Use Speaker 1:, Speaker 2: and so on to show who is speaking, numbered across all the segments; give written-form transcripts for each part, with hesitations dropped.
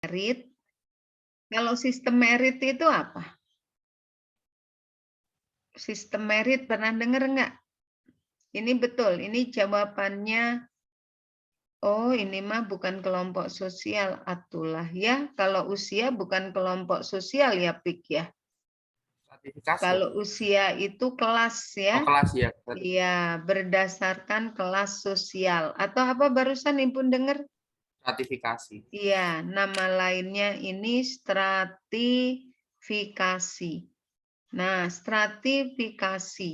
Speaker 1: merit. Kalau sistem merit itu apa? Sistem merit pernah dengar nggak? Ini betul, ini jawabannya. Oh, ini mah bukan kelompok sosial, atulah ya. Kalau usia bukan kelompok sosial ya, Pik ya.
Speaker 2: Stratifikasi.
Speaker 1: Kalau usia itu kelas ya.
Speaker 2: Oh, kelas ya.
Speaker 1: Iya, berdasarkan kelas sosial. Atau apa barusan Ibu dengar?
Speaker 2: Stratifikasi.
Speaker 1: Iya, nama lainnya ini stratifikasi. Nah, stratifikasi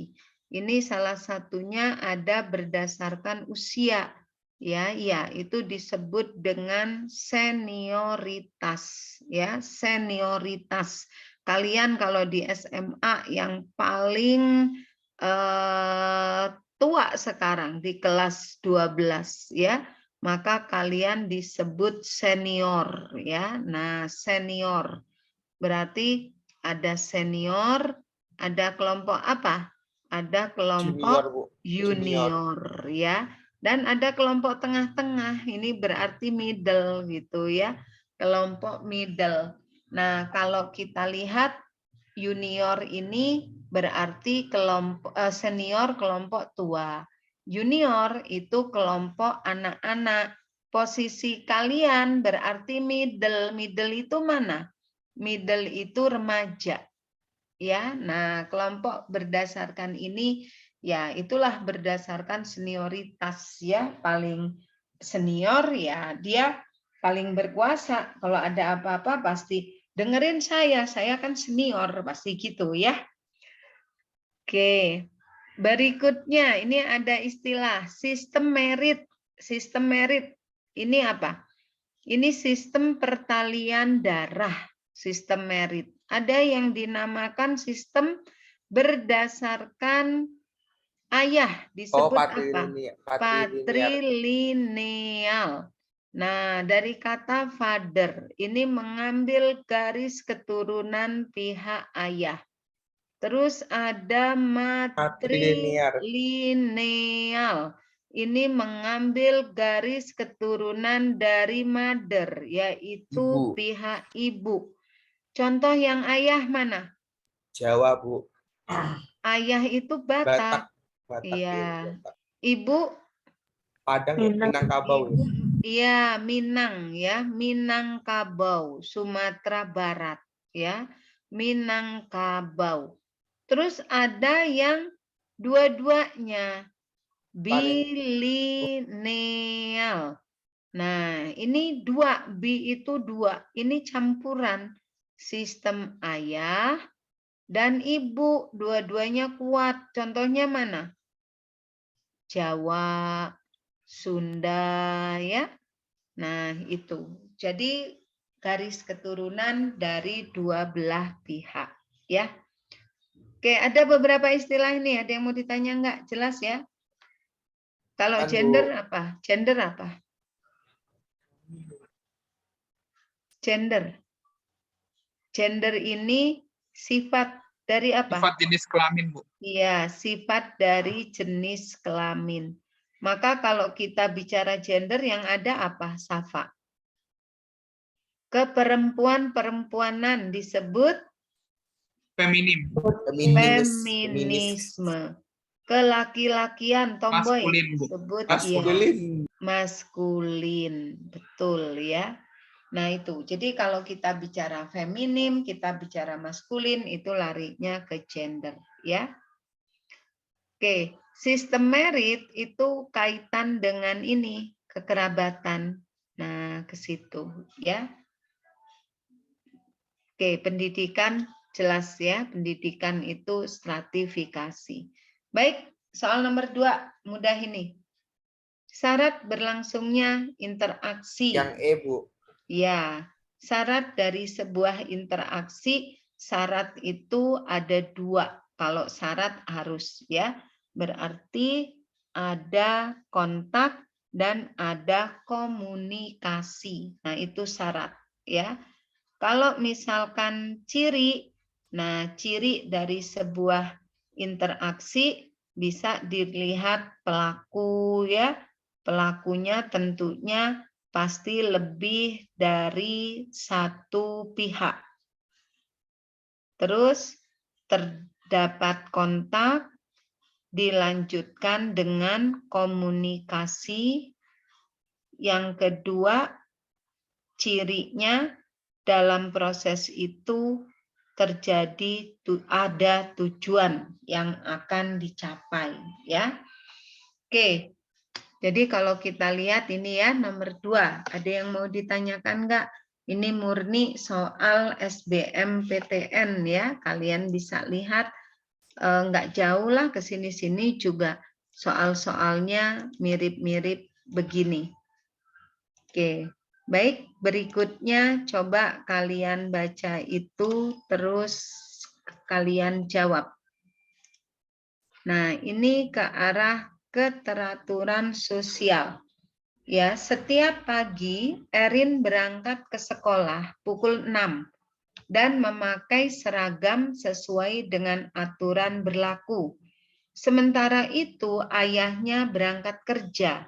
Speaker 1: ini salah satunya ada berdasarkan usia. Ya, itu disebut dengan senioritas. Ya, senioritas. Kalian kalau di SMA yang paling tua sekarang di kelas 12 ya, maka kalian disebut senior ya. Nah, senior berarti ada senior, ada kelompok apa? Ada kelompok junior ya. Dan ada kelompok tengah-tengah, ini berarti middle gitu ya. Kelompok middle. Nah, kalau kita lihat junior ini berarti kelompok senior kelompok tua. Junior itu kelompok anak-anak. Posisi kalian berarti middle. Middle itu mana? Middle itu remaja. Ya, nah kelompok berdasarkan ini ya itulah berdasarkan senioritas ya, paling senior ya dia paling berkuasa. Kalau ada apa-apa pasti dengerin saya kan senior pasti gitu ya. Oke. Berikutnya ini ada istilah sistem merit. Sistem merit ini apa? Ini sistem pertalian darah, sistem merit. Ada yang dinamakan sistem berdasarkan ayah, disebut apa? Patrilineal. Nah, dari kata father, ini mengambil garis keturunan pihak ayah. Terus ada matrilineal. Ini mengambil garis keturunan dari mother, yaitu pihak ibu. Contoh yang ayah mana?
Speaker 2: Jawa, Bu.
Speaker 1: Ayah itu Batak. Iya. Ibu?
Speaker 2: Padang, Minangkabau.
Speaker 1: Iya, Minang ya, Minangkabau, Sumatera Barat ya, Minangkabau. Terus ada yang dua-duanya, bilineal. Nah, ini dua, bi itu dua. Ini campuran sistem ayah dan ibu. Dua-duanya kuat. Contohnya mana? Jawa, Sunda, ya. Nah, itu. Jadi garis keturunan dari dua belah pihak, ya. Oke, ada beberapa istilah ini. Ada yang mau ditanya nggak? Jelas ya? Kalau gender apa? Gender apa? Gender. Gender ini sifat dari apa?
Speaker 3: Sifat jenis kelamin, Bu.
Speaker 1: Iya, sifat dari jenis kelamin. Maka kalau kita bicara gender yang ada apa? Safa. Keperempuan-perempuanan disebut
Speaker 3: Feminim.
Speaker 1: feminisme. Kelaki-lakian, tomboy
Speaker 3: Maskulin, Bu.
Speaker 1: disebut
Speaker 2: Maskulin.
Speaker 1: ya, maskulin. Betul ya. Nah itu, jadi kalau kita bicara feminim, kita bicara maskulin, itu larinya ke gender ya. Oke, sistem merit itu kaitan dengan ini, kekerabatan. Nah, ke situ ya. Oke, pendidikan jelas ya, pendidikan itu stratifikasi. Baik, soal nomor 2, mudah ini. Syarat berlangsungnya interaksi.
Speaker 2: Yang E, Bu.
Speaker 1: Ya, syarat dari sebuah interaksi, syarat itu ada 2. Kalau syarat harus ya, berarti ada kontak dan ada komunikasi. Nah, itu syarat ya. Kalau misalkan ciri, nah ciri dari sebuah interaksi bisa dilihat pelaku ya. Pelakunya tentunya pasti lebih dari satu pihak. Terus terdapat kontak, dilanjutkan dengan komunikasi. Yang kedua, cirinya dalam proses itu terjadi ada tujuan yang akan dicapai, ya. Oke. Jadi kalau kita lihat ini ya nomor 2, ada yang mau ditanyakan nggak? Ini murni soal SBMPTN ya. Kalian bisa lihat nggak jauh lah ke sini-sini juga soal-soalnya mirip-mirip begini. Oke, baik. Berikutnya coba kalian baca itu terus kalian jawab. Nah, ini ke arah keteraturan sosial. Ya, setiap pagi Erin berangkat ke sekolah pukul 6 dan memakai seragam sesuai dengan aturan berlaku. Sementara itu ayahnya berangkat kerja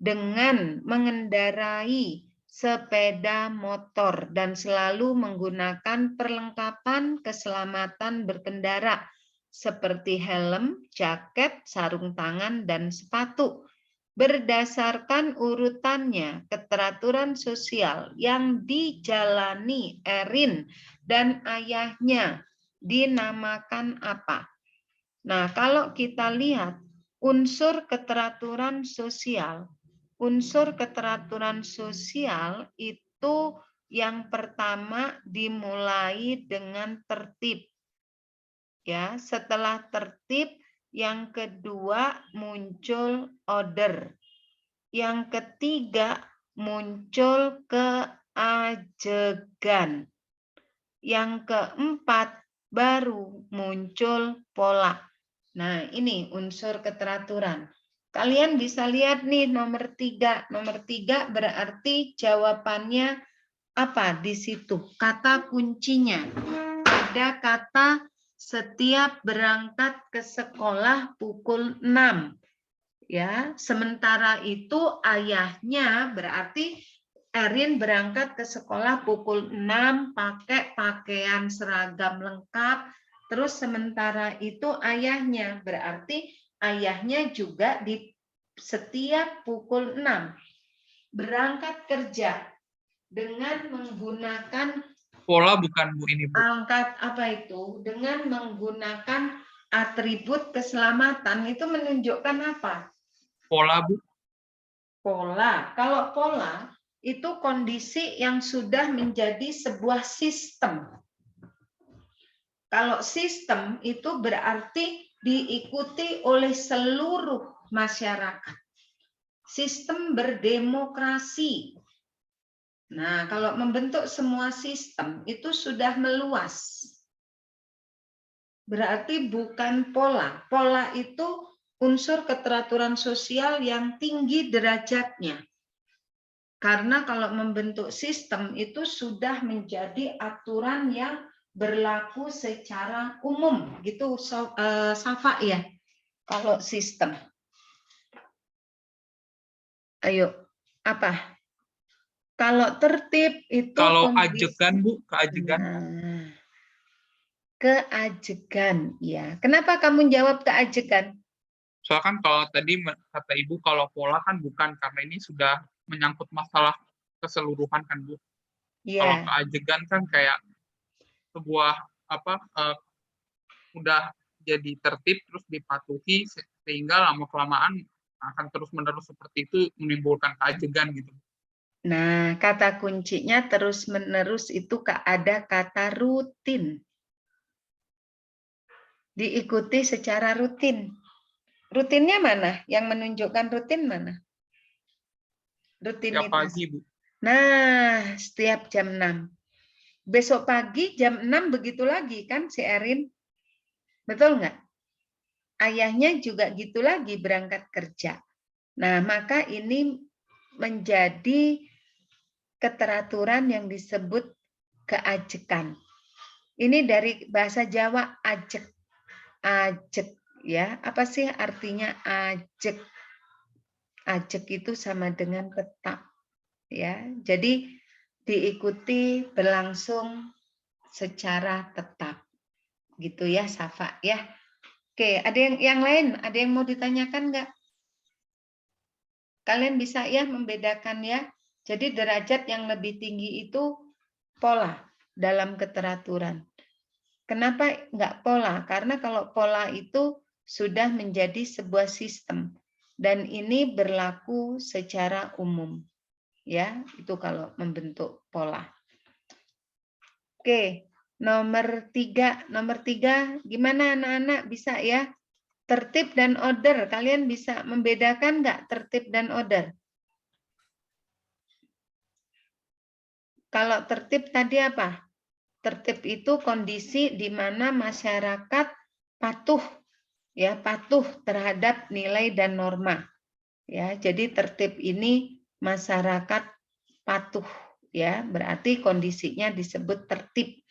Speaker 1: dengan mengendarai sepeda motor dan selalu menggunakan perlengkapan keselamatan berkendara seperti helm, jaket, sarung tangan, dan sepatu. Berdasarkan urutannya, keteraturan sosial yang dijalani Erin dan ayahnya dinamakan apa? Nah, kalau kita lihat unsur keteraturan sosial itu yang pertama dimulai dengan tertib. Ya, setelah tertib, yang kedua muncul order. Yang ketiga muncul keajegan. Yang keempat baru muncul pola. Nah, ini unsur keteraturan. Kalian bisa lihat nih nomor 3. Nomor 3 berarti jawabannya apa di situ? Kata kuncinya. Ada kata setiap berangkat ke sekolah pukul 6. Ya, sementara itu ayahnya berarti Erin berangkat ke sekolah pukul 6 pakai pakaian seragam lengkap. Terus sementara itu ayahnya berarti ayahnya juga di setiap pukul 6 berangkat kerja dengan menggunakan
Speaker 3: Pola bukan Bu ini Bu.
Speaker 1: angkat apa itu? Dengan menggunakan atribut keselamatan itu menunjukkan apa?
Speaker 3: Pola Bu.
Speaker 1: Pola. Kalau pola itu kondisi yang sudah menjadi sebuah sistem. Kalau sistem itu berarti diikuti oleh seluruh masyarakat. Sistem berdemokrasi. Nah, kalau membentuk semua sistem itu sudah meluas. Berarti bukan pola. Pola itu unsur keteraturan sosial yang tinggi derajatnya. Karena kalau membentuk sistem itu sudah menjadi aturan yang berlaku secara umum. Gitu, Safa ya, kalau sistem. Ayo, apa? Kalau tertib itu
Speaker 3: Kalau
Speaker 1: kondisi.
Speaker 3: ajegan Bu, keajegan.
Speaker 1: Nah, keajegan, ya. Kenapa kamu jawab keajegan?
Speaker 3: Soalnya kan kalau tadi kata Ibu kalau pola kan bukan, karena ini sudah menyangkut masalah keseluruhan kan Bu. Kalau
Speaker 1: Ya,
Speaker 3: keajegan kan kayak sebuah udah jadi tertib terus dipatuhi sehingga lama kelamaan akan terus menerus seperti itu menimbulkan keajegan gitu.
Speaker 1: nah kata kuncinya terus menerus itu ada kata rutin. Diikuti secara rutin. Rutinnya mana? Yang menunjukkan rutin mana?
Speaker 3: Tiap
Speaker 1: Rutinitas.
Speaker 3: pagi Bu.
Speaker 1: Nah, setiap jam 6. Besok pagi jam 6 begitu lagi kan si Erin? Betul nggak? Ayahnya juga gitu lagi berangkat kerja. Nah, maka ini menjadi keteraturan yang disebut keajekan. Ini dari bahasa Jawa ajek. Ajek ya. Apa sih artinya ajek? Ajek itu sama dengan tetap. ya. Jadi diikuti berlangsung secara tetap. Gitu ya, Safa ya. Oke, ada yang lain? Ada yang mau ditanyakan nggak? Kalian bisa ya membedakan ya. Jadi derajat yang lebih tinggi itu pola dalam keteraturan. Kenapa nggak pola? Karena kalau pola itu sudah menjadi sebuah sistem dan ini berlaku secara umum. Ya, itu kalau membentuk pola. Oke, nomor 3. Nomor 3, gimana anak-anak bisa ya? Tertib dan order. Kalian bisa membedakan nggak tertib dan order? Kalau tertib tadi apa? Tertib itu kondisi di mana masyarakat patuh, ya, patuh terhadap nilai dan norma. Ya, jadi tertib ini masyarakat patuh, ya, berarti kondisinya disebut tertib.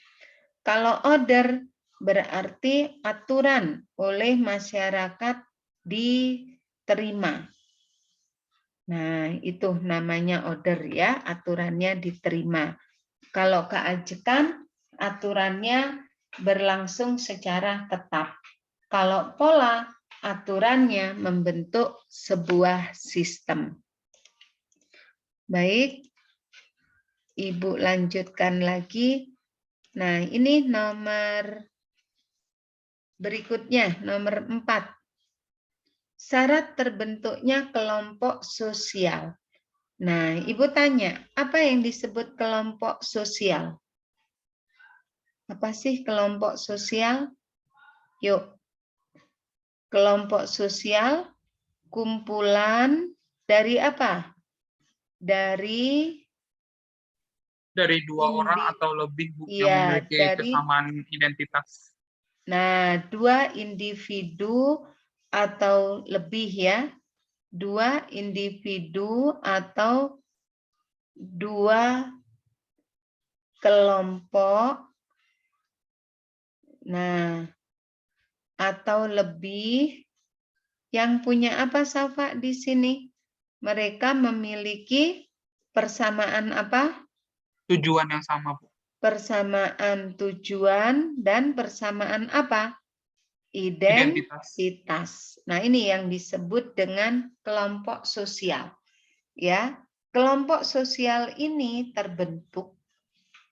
Speaker 1: Kalau order berarti aturan oleh masyarakat diterima. Nah, itu namanya order ya, aturannya diterima. Kalau keajekan, aturannya berlangsung secara tetap. Kalau pola, aturannya membentuk sebuah sistem. Baik, Ibu lanjutkan lagi. Nah, ini nomor berikutnya, nomor 4. Syarat terbentuknya kelompok sosial. Nah, Ibu tanya, apa yang disebut kelompok sosial? Apa sih kelompok sosial? Yuk. Kelompok sosial, kumpulan dari apa? Dari
Speaker 3: Dari 2 orang atau lebih, Bu, yang
Speaker 1: ya,
Speaker 3: memiliki
Speaker 1: dari
Speaker 3: kesamaan identitas.
Speaker 1: Nah, 2 individu atau lebih ya. 2 individu atau 2 kelompok. Nah, atau lebih yang punya apa, Safa, di sini? Mereka memiliki persamaan apa?
Speaker 3: Tujuan yang sama, Bu.
Speaker 1: Persamaan tujuan dan persamaan apa? Identitas. Nah, ini yang disebut dengan kelompok sosial. Ya, kelompok sosial ini terbentuk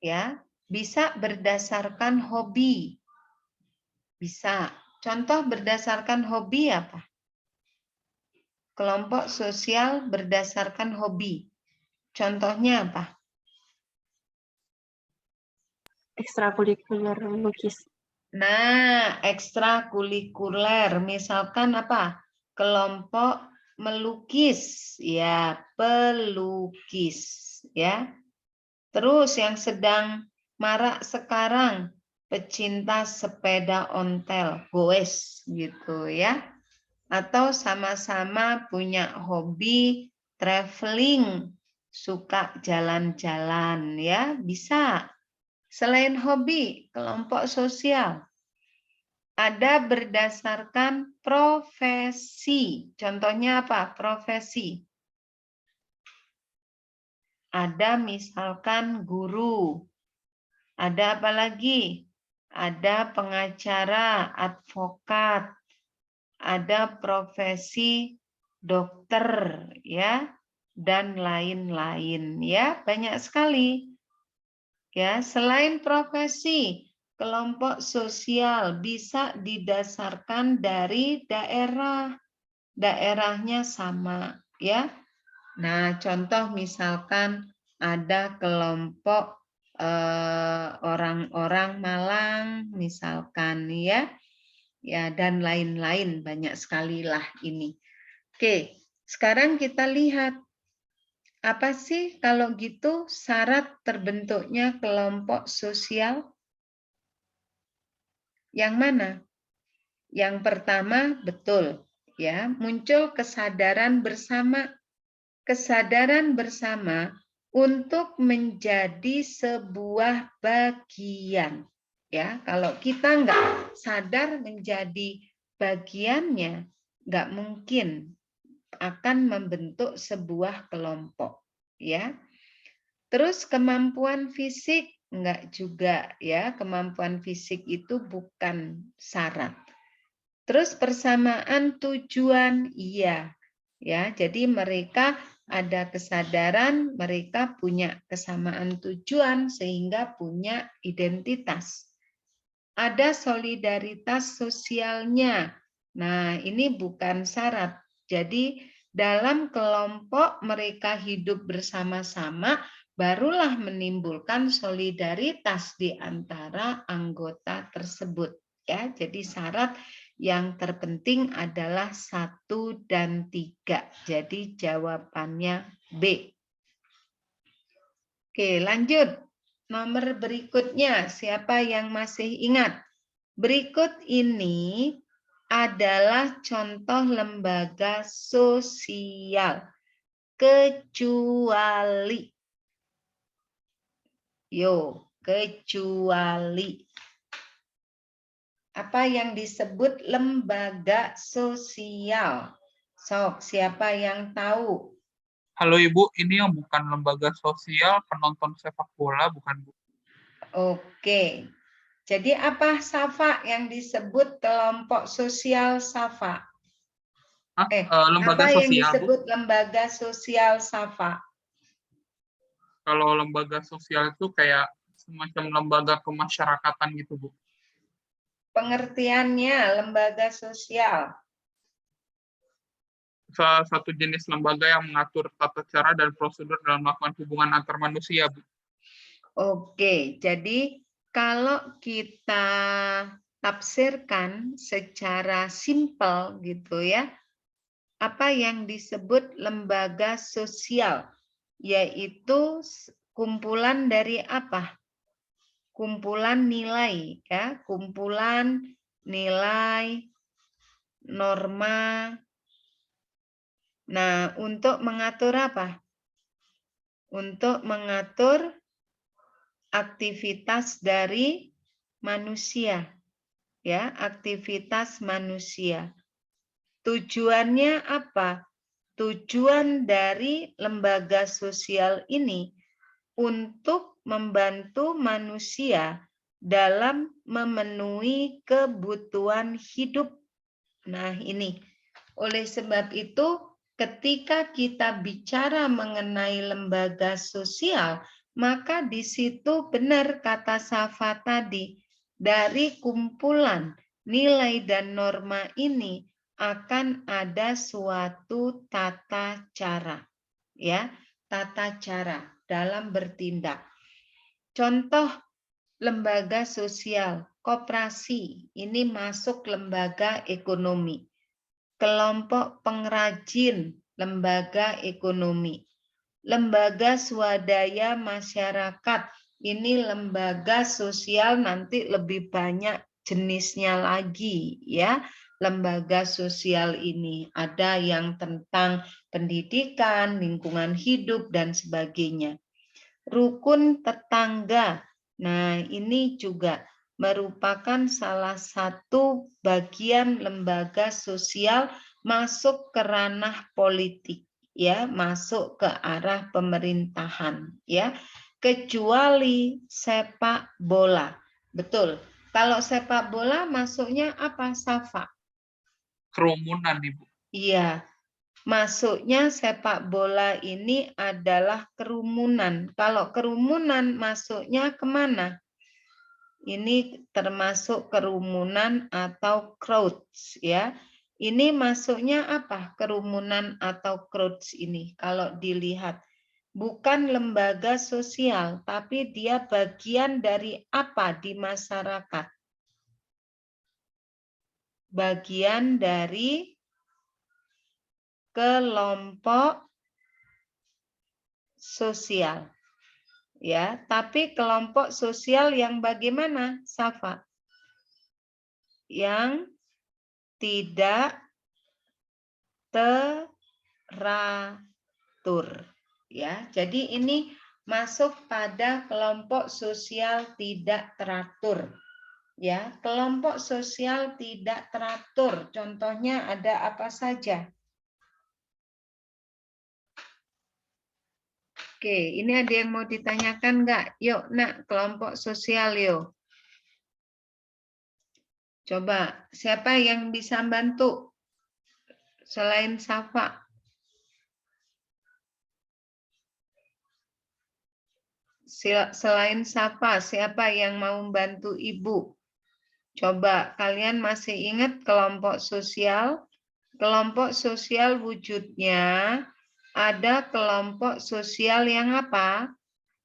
Speaker 1: ya, bisa berdasarkan hobi. Bisa. Contoh berdasarkan hobi apa? Kelompok sosial berdasarkan hobi. Contohnya apa?
Speaker 4: Ekstrakurikuler melukis.
Speaker 1: Nah, ekstrakurikuler, misalkan apa? Kelompok melukis, ya, pelukis, ya. Terus yang sedang marak sekarang, pecinta sepeda ontel, goes, gitu ya. Atau sama-sama punya hobi traveling, suka jalan-jalan, ya, bisa. Selain hobi, kelompok sosial ada berdasarkan profesi. Contohnya apa? Profesi. Ada misalkan guru. Ada apa lagi? Ada pengacara, advokat. Ada profesi dokter, ya, dan lain-lain, ya, banyak sekali. Ya, selain profesi, kelompok sosial bisa didasarkan dari daerah. Daerahnya sama, ya. Nah, contoh misalkan ada kelompok orang-orang Malang misalkan ya. Ya, dan lain-lain, banyak sekali lah ini. Oke, sekarang kita lihat apa sih kalau gitu syarat terbentuknya kelompok sosial? Yang mana? Yang pertama, betul ya, muncul kesadaran bersama. Kesadaran bersama untuk menjadi sebuah bagian. Ya, kalau kita nggak sadar menjadi bagiannya, nggak mungkin akan membentuk sebuah kelompok. Ya, Terus kemampuan fisik enggak juga ya, kemampuan fisik itu bukan syarat. Terus persamaan tujuan, iya. Ya, jadi mereka ada kesadaran, mereka punya kesamaan tujuan sehingga punya identitas. Ada solidaritas sosialnya. Nah, ini bukan syarat. Jadi dalam kelompok mereka hidup bersama-sama, barulah menimbulkan solidaritas di antara anggota tersebut. Ya, jadi syarat yang terpenting adalah 1 dan 3. Jadi jawabannya B. Oke, lanjut. Nomor berikutnya, siapa yang masih ingat? Berikut ini adalah contoh lembaga sosial. Kecuali. Kecuali. Apa yang disebut lembaga sosial? Sok, siapa yang tahu?
Speaker 3: Halo Ibu, ini yang bukan lembaga sosial, penonton sepak bola, bukan Bu?
Speaker 1: Oke. Jadi apa Safa yang disebut kelompok sosial Safa?
Speaker 3: Lembaga
Speaker 1: apa yang
Speaker 3: sosial, Bu?
Speaker 1: disebut lembaga sosial Safa?
Speaker 3: Kalau lembaga sosial itu kayak semacam lembaga kemasyarakatan gitu, Bu.
Speaker 1: Pengertiannya lembaga sosial.
Speaker 3: Salah satu jenis lembaga yang mengatur tata cara dan prosedur dalam melakukan hubungan antar manusia, Bu.
Speaker 1: Oke, jadi kalau kita tafsirkan secara simpel gitu ya, apa yang disebut lembaga sosial, yaitu kumpulan dari apa? Kumpulan nilai, ya, kumpulan nilai, norma. Nah, untuk mengatur apa? Untuk mengatur aktivitas dari manusia, ya, aktivitas manusia. Tujuannya apa? Tujuan dari lembaga sosial ini untuk membantu manusia dalam memenuhi kebutuhan hidup. Nah, ini. Oleh sebab itu, ketika kita bicara mengenai lembaga sosial, maka di situ benar kata Safa tadi, dari kumpulan nilai dan norma ini akan ada suatu tata cara, ya, tata cara dalam bertindak. Contoh lembaga sosial, koperasi, ini masuk lembaga ekonomi. Kelompok pengrajin, lembaga ekonomi. Lembaga swadaya masyarakat, ini lembaga sosial, nanti lebih banyak jenisnya lagi ya. Lembaga sosial ini ada yang tentang pendidikan, lingkungan hidup dan sebagainya. Rukun tetangga. Nah, ini juga merupakan salah satu bagian lembaga sosial masuk ke ranah politik, ya, masuk ke arah pemerintahan, ya. Kecuali sepak bola. Betul. Kalau sepak bola masuknya apa, Safa?
Speaker 3: Kerumunan, Ibu.
Speaker 1: Iya. Masuknya sepak bola ini adalah kerumunan. Kalau kerumunan masuknya kemana? Ini termasuk kerumunan atau crowds, ya. Ini masuknya apa? Kerumunan atau crowds ini. Kalau dilihat, bukan lembaga sosial, tapi dia bagian dari apa di masyarakat? Bagian dari kelompok sosial. Ya, tapi kelompok sosial yang bagaimana, Safa? Yang tidak teratur. Ya, jadi ini masuk pada kelompok sosial tidak teratur. Ya, kelompok sosial tidak teratur. Contohnya ada apa saja? Oke, ini ada yang mau ditanyakan nggak? Yuk, nak, kelompok sosial yuk. Coba, siapa yang bisa bantu selain Safa? Selain Safa, siapa yang mau membantu Ibu? Coba, kalian masih ingat kelompok sosial? Kelompok sosial wujudnya ada kelompok sosial yang apa?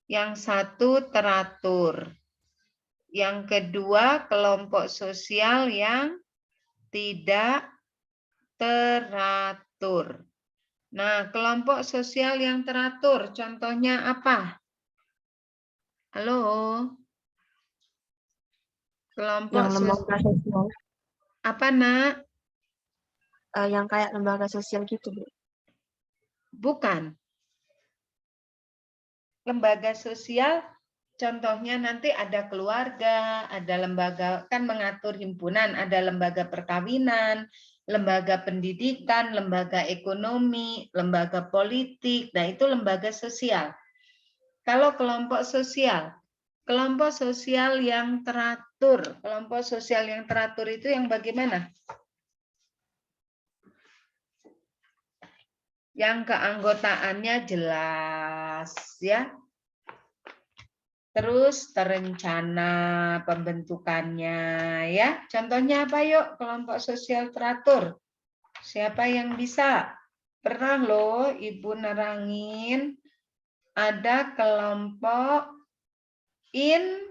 Speaker 1: Yang satu teratur. Yang kedua, kelompok sosial yang tidak teratur. Nah, kelompok sosial yang teratur, contohnya apa? Halo? Kelompok
Speaker 4: Yang lembaga sosial.
Speaker 1: apa, nak?
Speaker 4: Yang kayak lembaga sosial gitu, Bu.
Speaker 1: Bukan. Lembaga sosial, contohnya nanti ada keluarga, ada lembaga, kan mengatur himpunan, ada lembaga perkawinan, lembaga pendidikan, lembaga ekonomi, lembaga politik, nah itu lembaga sosial. Kalau kelompok sosial yang teratur, kelompok sosial yang teratur itu yang bagaimana? Yang keanggotaannya jelas, ya. Terus terencana pembentukannya, ya. Contohnya apa yuk kelompok sosial teratur? Siapa yang bisa? Pernah loh Ibu nerangin ada kelompok in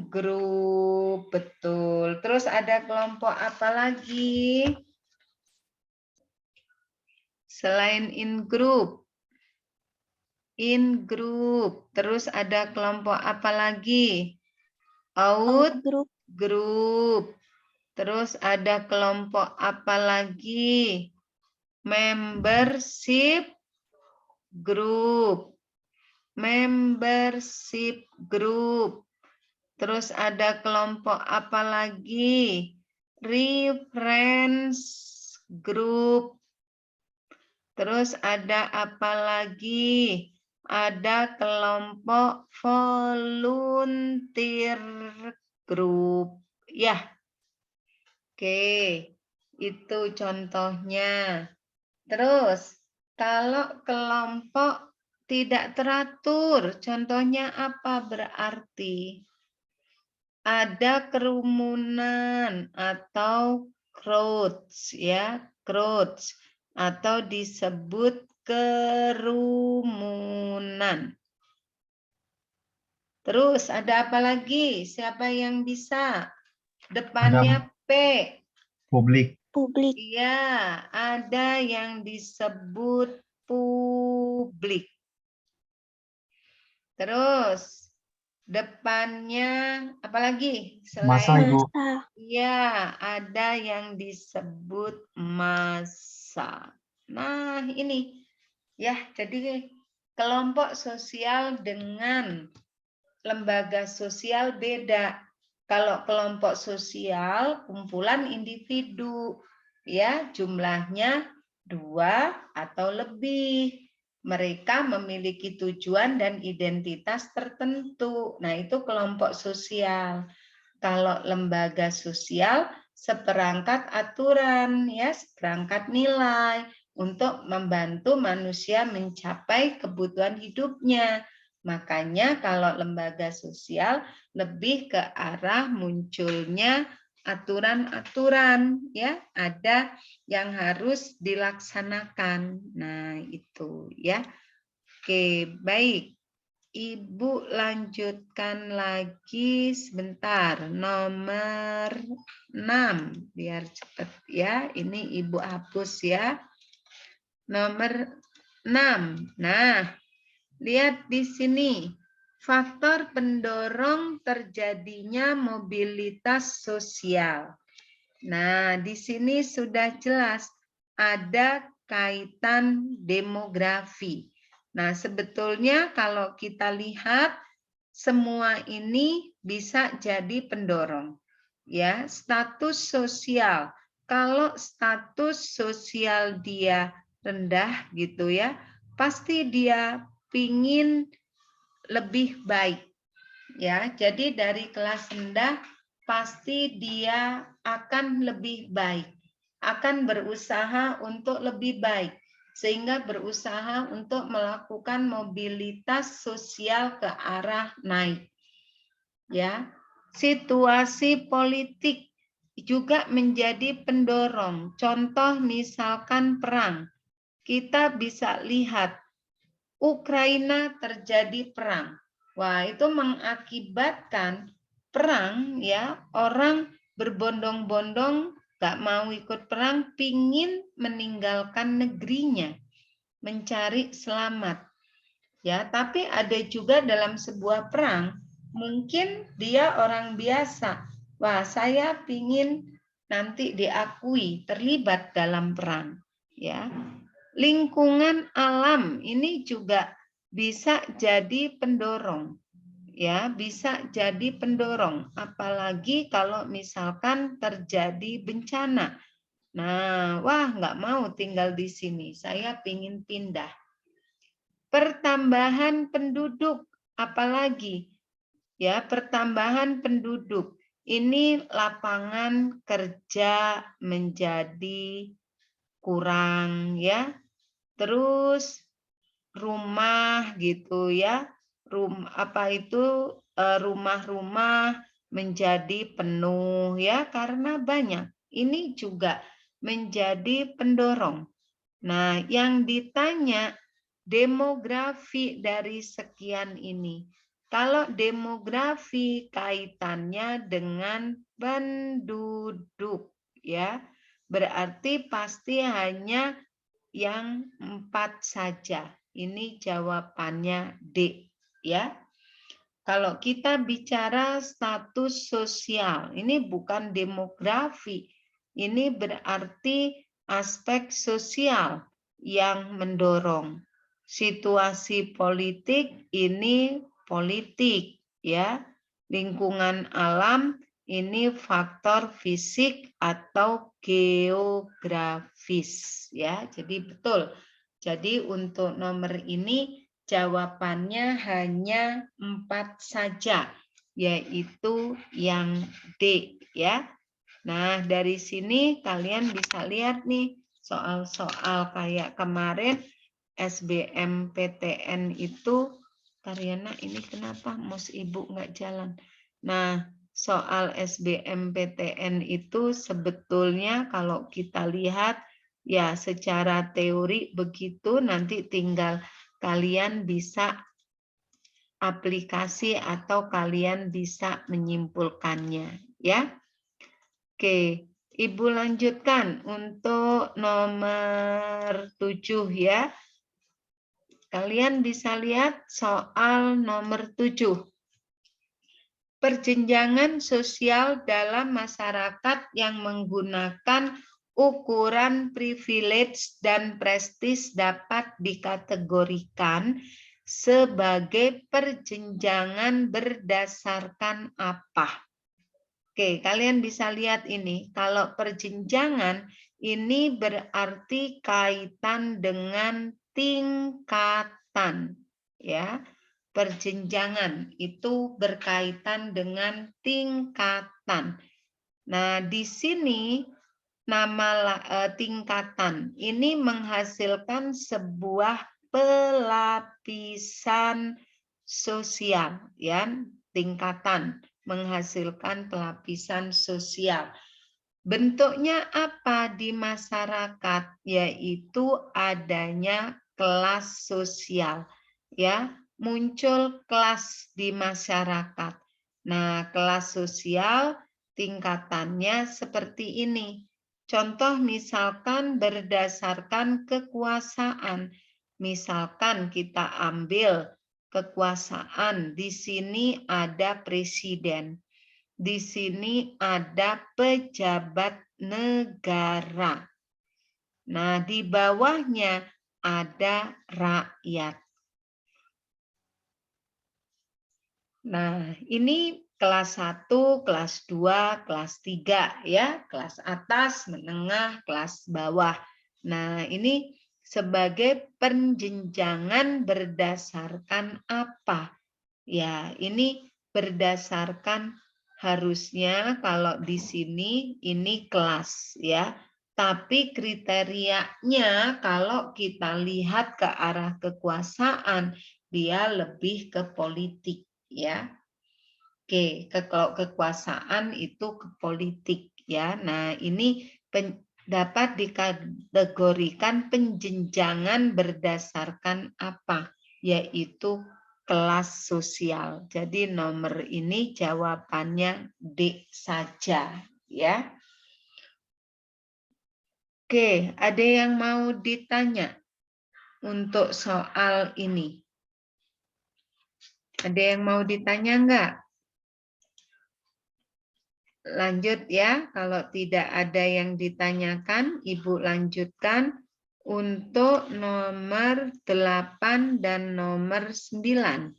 Speaker 1: group, betul. Terus ada kelompok apa lagi? Selain in group. In group. Terus ada kelompok apa lagi? Out group. Terus ada kelompok apa lagi? Membership group. Membership group. Terus ada kelompok apa lagi? Reference group. Terus ada apa lagi? Ada kelompok volunteer group. Ya. Oke. Itu contohnya. Terus kalau kelompok tidak teratur, contohnya apa berarti? Ada kerumunan atau crowds, ya, crowds, atau disebut kerumunan. Terus ada apa lagi? Siapa yang bisa? Depannya P.
Speaker 5: Publik.
Speaker 1: Iya, ada yang disebut publik. Terus depannya apa lagi?
Speaker 5: Masa, Ibu.
Speaker 1: Iya, ada yang disebut massa. Nah, ini ya, jadi kelompok sosial dengan lembaga sosial beda. Kalau kelompok sosial kumpulan individu, ya jumlahnya 2 atau lebih. Mereka memiliki tujuan dan identitas tertentu. Nah, itu kelompok sosial. Kalau lembaga sosial seperangkat aturan, ya, seperangkat nilai untuk membantu manusia mencapai kebutuhan hidupnya. Makanya kalau lembaga sosial lebih ke arah munculnya aturan-aturan, ya, ada yang harus dilaksanakan. Nah, itu ya. Oke, baik. Ibu lanjutkan lagi sebentar. Nomor 6 biar cepat ya. Ini Ibu hapus ya. Nomor 6. Nah, lihat di sini. Faktor pendorong terjadinya mobilitas sosial. Nah, di sini sudah jelas ada kaitan demografi. Nah, sebetulnya kalau kita lihat semua ini bisa jadi pendorong. Ya, status sosial. Kalau status sosial dia rendah gitu ya, pasti dia pingin lebih baik ya. Jadi dari kelas rendah pasti dia akan lebih baik, akan berusaha untuk lebih baik, sehingga berusaha untuk melakukan mobilitas sosial ke arah naik. Ya, situasi politik juga menjadi pendorong. Contoh misalkan perang. Kita bisa lihat Ukraina terjadi perang. Wah, itu mengakibatkan perang ya, orang berbondong-bondong gak mau ikut perang, pingin meninggalkan negerinya, mencari selamat. Ya, tapi ada juga dalam sebuah perang, mungkin dia orang biasa. Wah, saya pingin nanti diakui terlibat dalam perang. Ya, lingkungan alam ini juga bisa jadi pendorong. Ya, bisa jadi pendorong. Apalagi kalau misalkan terjadi bencana. Nah, wah nggak mau tinggal di sini. Saya pingin pindah. Pertambahan penduduk, apalagi ya pertambahan penduduk. Ini lapangan kerja menjadi kurang ya. Terus rumah gitu ya. Rumah-rumah menjadi penuh ya karena banyak. Ini juga menjadi pendorong. Nah, yang ditanya demografi dari sekian ini. Kalau demografi kaitannya dengan penduduk ya, berarti pasti hanya yang 4 saja. Ini jawabannya D ya. Kalau kita bicara status sosial, ini bukan demografi. Ini berarti aspek sosial yang mendorong. Situasi politik ini politik ya. Lingkungan alam ini faktor fisik atau geografis ya. Jadi betul. Jadi untuk nomor ini jawabannya hanya 4 saja, yaitu yang D ya. Nah, dari sini kalian bisa lihat nih soal-soal kayak kemarin SBMPTN itu, Tariana ini kenapa mouse ibu nggak jalan? Nah, soal SBMPTN itu sebetulnya kalau kita lihat ya secara teori begitu, nanti tinggal kalian bisa aplikasi atau kalian bisa menyimpulkannya ya. Oke, Ibu lanjutkan untuk nomor 7 ya. Kalian bisa lihat soal nomor 7. Perjenjangan sosial dalam masyarakat yang menggunakan ukuran privilege dan prestis dapat dikategorikan sebagai perjenjangan berdasarkan apa? Oke, kalian bisa lihat ini. Kalau perjenjangan ini berarti kaitan dengan tingkatan, ya. Perjenjangan itu berkaitan dengan tingkatan. Nah, di sini nama tingkatan ini menghasilkan sebuah pelapisan sosial, ya. Tingkatan menghasilkan pelapisan sosial. Bentuknya apa di masyarakat? Yaitu adanya kelas sosial, ya. Muncul kelas di masyarakat. Nah, kelas sosial tingkatannya seperti ini. Contoh misalkan berdasarkan kekuasaan. Misalkan kita ambil kekuasaan, di sini ada presiden. Di sini ada pejabat negara. Nah, di bawahnya ada rakyat. Nah, ini kelas 1, kelas 2, kelas 3 ya, kelas atas, menengah, kelas bawah. Nah, ini sebagai penjenjangan berdasarkan apa? Ya, ini berdasarkan harusnya kalau di sini ini kelas ya. Tapi kriterianya kalau kita lihat ke arah kekuasaan, dia lebih ke politik ya. Oke, kalau kekuasaan itu ke politik ya. Nah, ini dapat dikategorikan penjenjangan berdasarkan apa? Yaitu kelas sosial. Jadi nomor ini jawabannya D saja ya. Oke, ada yang mau ditanya untuk soal ini? Ada yang mau ditanya enggak? Lanjut ya, kalau tidak ada yang ditanyakan, Ibu lanjutkan untuk nomor 8 dan nomor 9.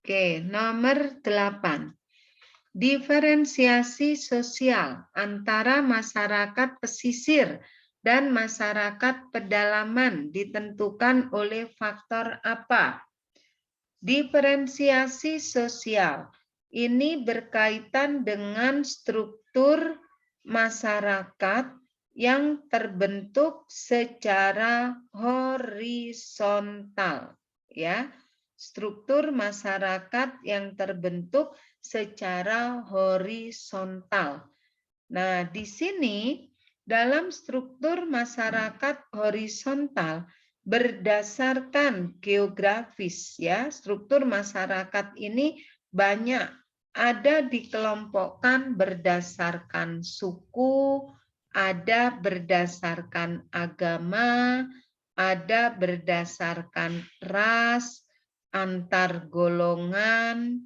Speaker 1: Oke, nomor 8. Diferensiasi sosial antara masyarakat pesisir dan masyarakat pedalaman ditentukan oleh faktor apa? Diferensiasi sosial ini berkaitan dengan struktur masyarakat yang terbentuk secara horizontal, ya. Struktur masyarakat yang terbentuk secara horizontal. Nah, di sini dalam struktur masyarakat horizontal berdasarkan geografis ya, struktur masyarakat ini banyak ada dikelompokkan berdasarkan suku, ada berdasarkan agama, ada berdasarkan ras, antar golongan.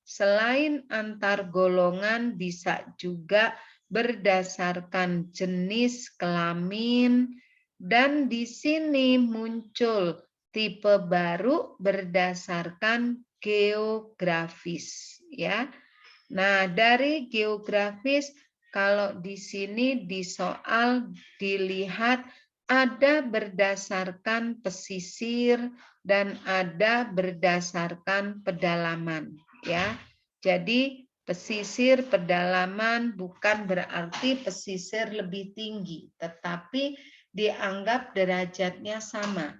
Speaker 1: Selain antar golongan bisa juga berdasarkan jenis kelamin, dan di sini muncul tipe baru berdasarkan geografis ya. Nah, dari geografis kalau di sini di soal dilihat ada berdasarkan pesisir dan ada berdasarkan pedalaman ya. Jadi pesisir pedalaman bukan berarti pesisir lebih tinggi, tetapi dianggap derajatnya sama.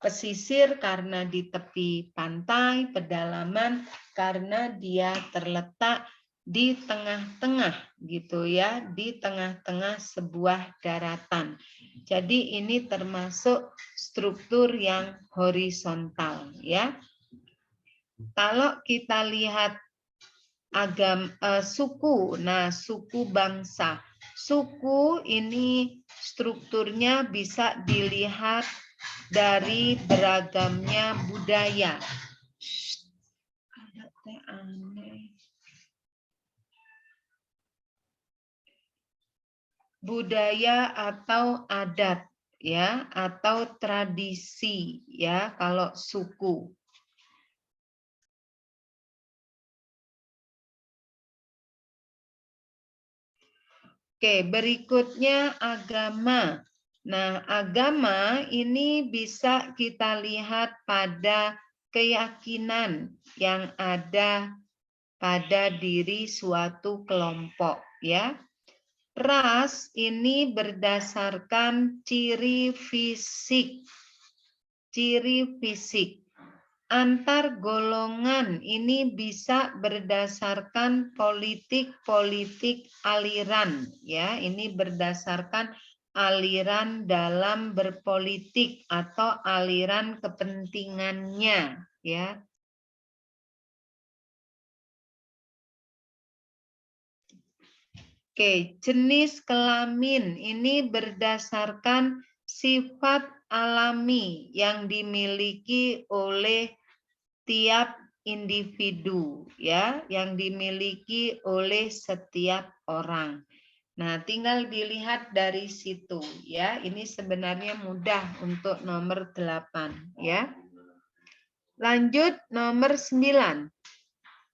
Speaker 1: Pesisir karena di tepi pantai, pedalaman karena dia terletak di tengah-tengah gitu ya, di tengah-tengah sebuah daratan. Jadi ini termasuk struktur yang horizontal ya. Kalau kita lihat suku, nah suku bangsa. Suku ini strukturnya bisa dilihat dari beragamnya budaya. Budaya atau adat ya, atau tradisi ya kalau suku. Oke, berikutnya agama. Nah, agama ini bisa kita lihat pada keyakinan yang ada pada diri suatu kelompok, ya. Ras ini berdasarkan ciri fisik. Ciri fisik. Antar golongan ini bisa berdasarkan politik aliran ya, ini berdasarkan aliran dalam berpolitik atau aliran kepentingannya ya. Oke, jenis kelamin ini berdasarkan sifat alami yang dimiliki oleh tiap individu ya, yang dimiliki oleh setiap orang. Nah, tinggal dilihat dari situ ya. Ini sebenarnya mudah untuk nomor 8 ya. Lanjut nomor 9.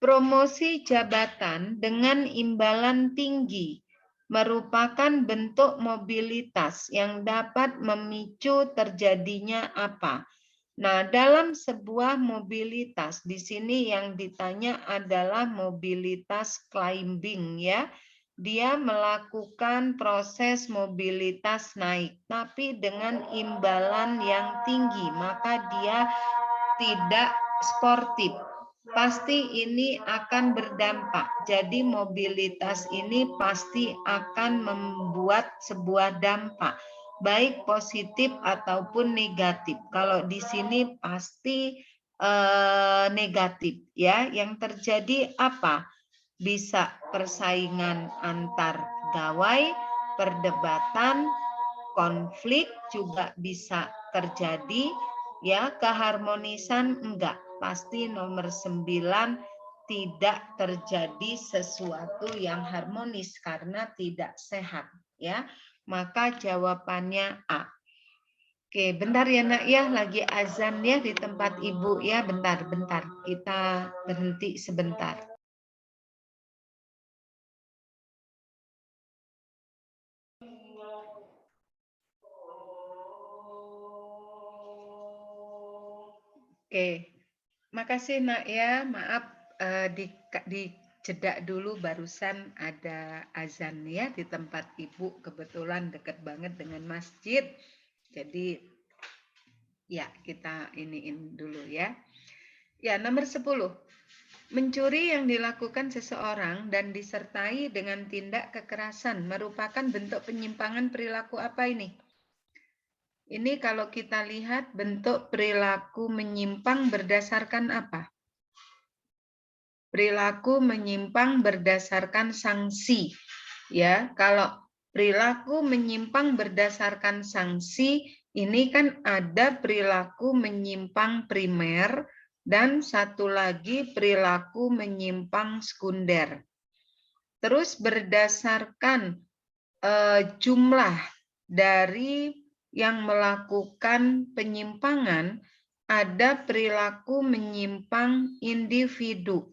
Speaker 1: Promosi jabatan dengan imbalan tinggi merupakan bentuk mobilitas yang dapat memicu terjadinya apa? Nah, dalam sebuah mobilitas, di sini yang ditanya adalah mobilitas climbing ya. Dia melakukan proses mobilitas naik, tapi dengan imbalan yang tinggi, maka dia tidak sportif. Pasti ini akan berdampak. Jadi mobilitas ini pasti akan membuat sebuah dampak, baik positif ataupun negatif. Kalau di sini pasti negatif ya. Yang terjadi apa? Bisa persaingan antar pegawai, perdebatan, konflik juga bisa terjadi ya, keharmonisan enggak. Pasti nomor 9 tidak terjadi sesuatu yang harmonis karena tidak sehat ya. Maka jawabannya A. Oke, bentar ya Nak ya, lagi azan ya di tempat Ibu ya, bentar. Kita berhenti sebentar. Oke, makasih Nak ya. Maaf di jeda dulu barusan ada azan ya di tempat Ibu, kebetulan dekat banget dengan masjid. Jadi ya kita iniin dulu ya. Ya, nomor 10. Mencuri yang dilakukan seseorang dan disertai dengan tindak kekerasan merupakan bentuk penyimpangan perilaku apa ini? Ini kalau kita lihat bentuk perilaku menyimpang berdasarkan apa? Perilaku menyimpang berdasarkan sanksi. Ya, kalau perilaku menyimpang berdasarkan sanksi, ini kan ada perilaku menyimpang primer dan satu lagi perilaku menyimpang sekunder. Terus berdasarkan jumlah dari yang melakukan penyimpangan, ada perilaku menyimpang individu,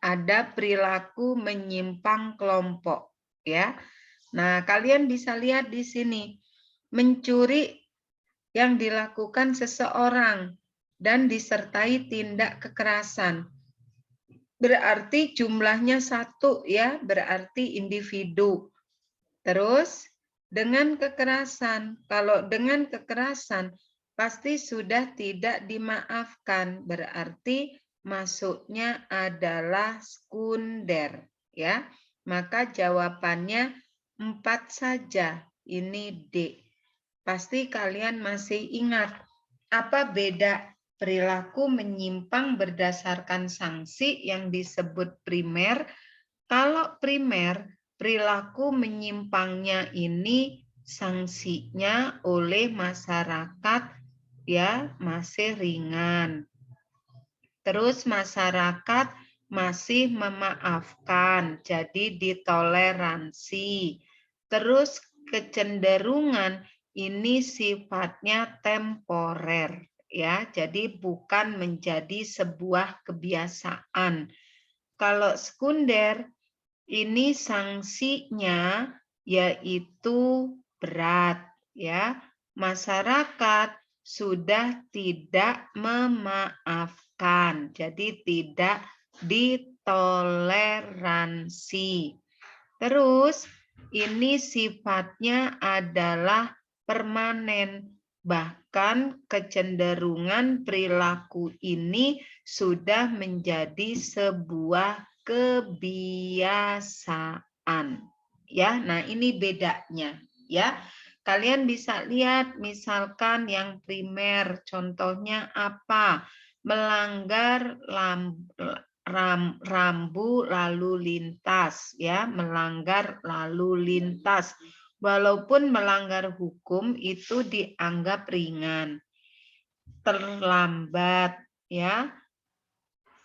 Speaker 1: ada perilaku menyimpang kelompok, ya. Nah, kalian bisa lihat di sini, mencuri yang dilakukan seseorang dan disertai tindak kekerasan. Berarti jumlahnya 1 ya, berarti individu. Terus dengan kekerasan, kalau dengan kekerasan pasti sudah tidak dimaafkan, berarti masuknya adalah sekunder ya. Maka jawabannya 4 saja, ini D. Pasti kalian masih ingat apa beda perilaku menyimpang berdasarkan sanksi yang disebut primer. Kalau primer, perilaku menyimpangnya ini sanksinya oleh masyarakat ya masih ringan. Terus masyarakat masih memaafkan, jadi ditoleransi. Terus kecenderungan ini sifatnya temporer ya, jadi bukan menjadi sebuah kebiasaan. Kalau sekunder ini sanksinya yaitu berat ya. Masyarakat sudah tidak memaafkan. Jadi tidak ditoleransi. Terus ini sifatnya adalah permanen. Bahkan kecenderungan perilaku ini sudah menjadi sebuah kebiasaan ya. Nah, ini bedanya ya. Kalian bisa lihat misalkan yang primer contohnya apa? Melanggar rambu lalu lintas ya, melanggar lalu lintas. Walaupun melanggar hukum itu dianggap ringan. Terlambat ya.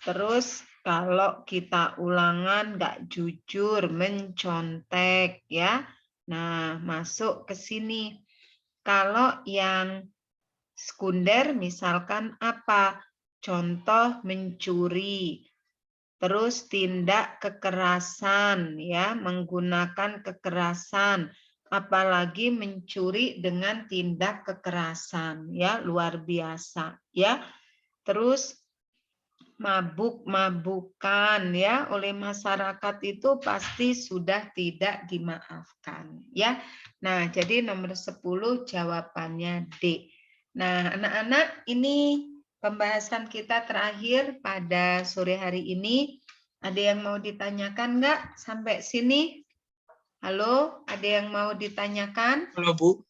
Speaker 1: Terus kalau kita ulangan nggak jujur, mencontek ya. Nah, masuk ke sini. Kalau yang sekunder misalkan apa? Contoh mencuri. terus tindak kekerasan, ya, menggunakan kekerasan, apalagi mencuri dengan tindak kekerasan, ya, luar biasa, ya. Terus mabuk-mabukan, ya, oleh masyarakat itu pasti sudah tidak dimaafkan, ya. Nah, jadi nomor 10 jawabannya D. Nah, anak-anak, ini pembahasan kita terakhir pada sore hari ini. Ada yang mau ditanyakan nggak sampai sini? Halo, ada yang mau ditanyakan?
Speaker 3: Halo Bu,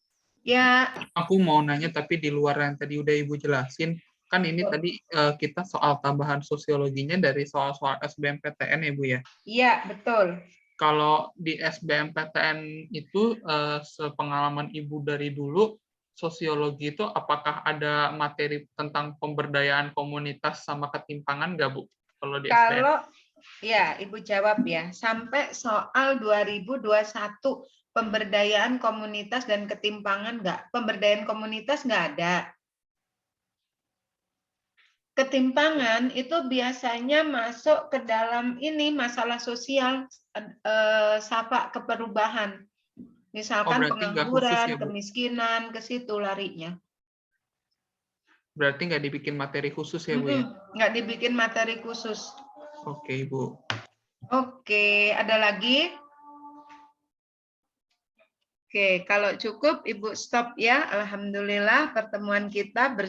Speaker 1: Ya,
Speaker 3: aku mau nanya tapi di luar yang tadi udah Ibu jelasin. Kan ini tadi kita soal tambahan sosiologinya dari soal-soal SBMPTN ya Bu ya.
Speaker 1: iya, betul.
Speaker 3: Kalau di SBMPTN itu sepengalaman Ibu dari dulu, sosiologi itu apakah ada materi tentang pemberdayaan komunitas sama ketimpangan nggak Bu? Kalau di SBM?
Speaker 1: Kalau ya, Ibu jawab ya, sampai soal 2021 pemberdayaan komunitas dan ketimpangan nggak? Pemberdayaan komunitas nggak ada. Ketimpangan itu biasanya masuk ke dalam ini masalah sosial, sapa keperubahan. Misalkan
Speaker 3: berarti nggak khusus
Speaker 1: pengangguran,
Speaker 3: ya, Bu?
Speaker 1: kemiskinan, ke situ larinya.
Speaker 3: Berarti nggak dibikin materi khusus ya Bu ya?
Speaker 1: Nggak dibikin materi khusus.
Speaker 3: Oke Bu.
Speaker 1: Oke, ada lagi? Oke, kalau cukup Ibu stop ya. Alhamdulillah pertemuan kita